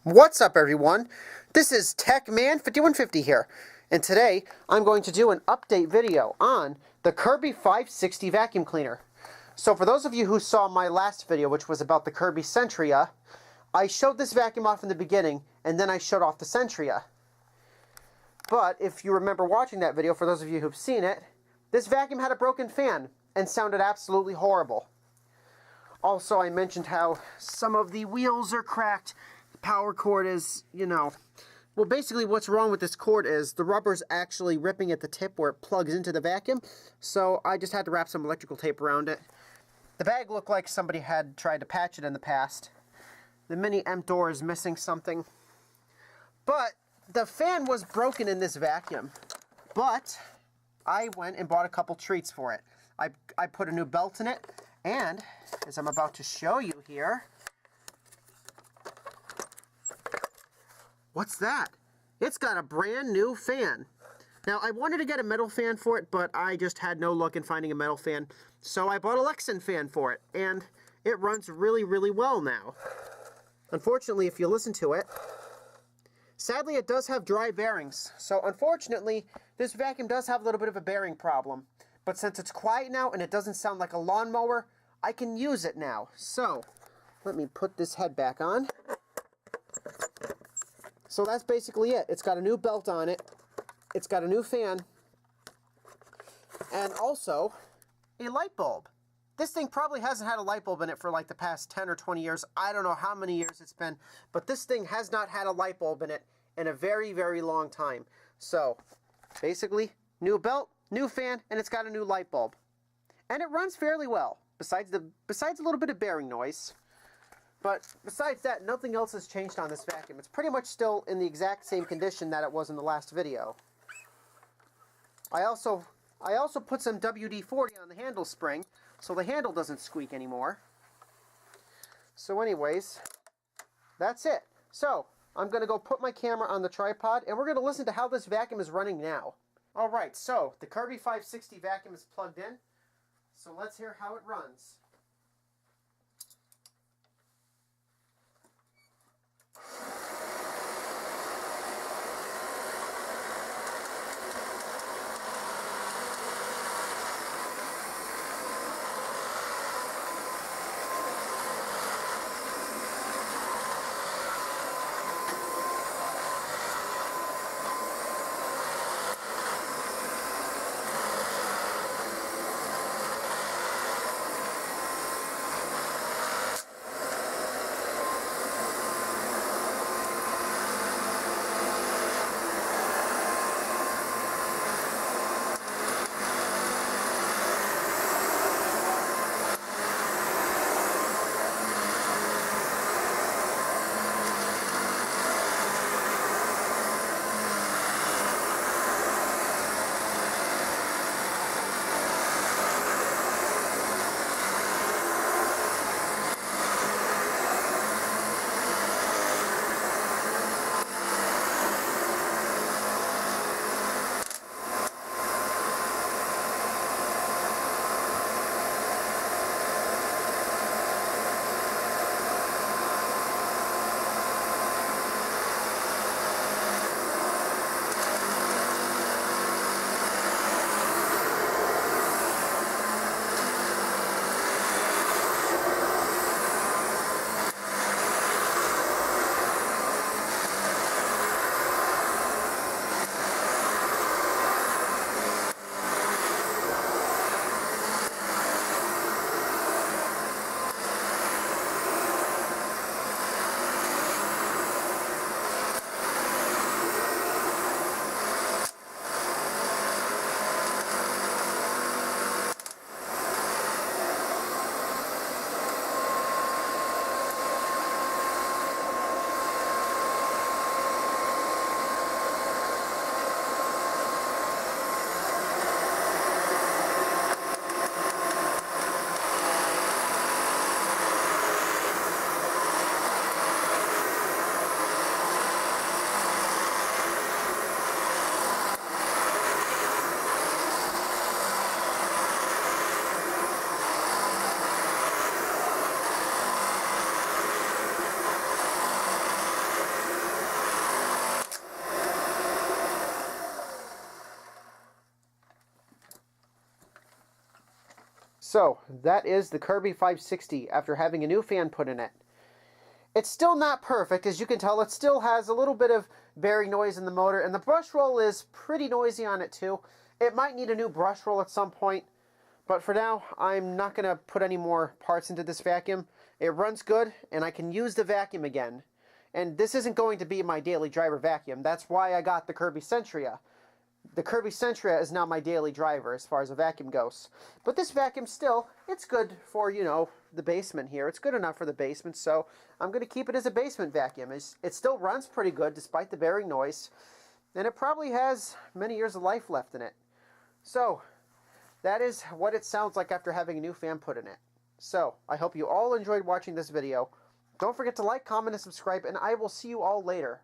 What's up, everyone? This is TechMan5150 here, and today I'm going to do an update video on the Kirby 560 vacuum cleaner. So for those of you who saw my last video, which was about the Kirby Centria, I showed this vacuum off in the beginning, and then I showed off the Centria. But if you remember watching that video, for those of you who've seen it, this vacuum had a broken fan and sounded absolutely horrible. Also, I mentioned how some of the wheels are cracked. The power cord is, well, basically what's wrong with this cord is the rubber's actually ripping at the tip where it plugs into the vacuum. So I just had to wrap some electrical tape around it. The bag looked like somebody had tried to patch it in the past. The mini M door is missing something. But the fan was broken in this vacuum. But I went and bought a couple treats for it. I put a new belt in it. And, as I'm about to show you here, what's that? It's got a brand new fan. Now, I wanted to get a metal fan for it, but I just had no luck in finding a metal fan. So I bought a lexan fan for it, and it runs really, really well now. Unfortunately, if you listen to it, sadly it does have dry bearings. So unfortunately, this vacuum does have a little bit of a bearing problem. But since it's quiet now and it doesn't sound like a lawnmower, I can use it now. So, let me put this head back on. So that's basically it. It's got a new belt on it. It's got a new fan. And also, a light bulb. This thing probably hasn't had a light bulb in it for like the past 10 or 20 years. I don't know how many years it's been. But this thing has not had a light bulb in it in a very, very long time. So, basically, new belt, new fan, and it's got a new light bulb. And it runs fairly well, besides a little bit of bearing noise. But besides that, nothing else has changed on this vacuum. It's pretty much still in the exact same condition that it was in the last video. I also put some WD-40 on the handle spring, so the handle doesn't squeak anymore. So anyways, that's it. So, I'm going to go put my camera on the tripod, and we're going to listen to how this vacuum is running now. Alright, so the Kirby 560 vacuum is plugged in, so let's hear how it runs. So, that is the Kirby 560 after having a new fan put in it. It's still not perfect, as you can tell. It still has a little bit of bearing noise in the motor, and the brush roll is pretty noisy on it too. It might need a new brush roll at some point, but for now, I'm not going to put any more parts into this vacuum. It runs good, and I can use the vacuum again. And this isn't going to be my daily driver vacuum. That's why I got the Kirby Centria. The Kirby Centria is now my daily driver as far as a vacuum goes. But this vacuum still, it's good for, you know, the basement here. It's good enough for the basement, so I'm going to keep it as a basement vacuum. It still runs pretty good despite the bearing noise. And it probably has many years of life left in it. So, that is what it sounds like after having a new fan put in it. So, I hope you all enjoyed watching this video. Don't forget to like, comment, and subscribe, and I will see you all later.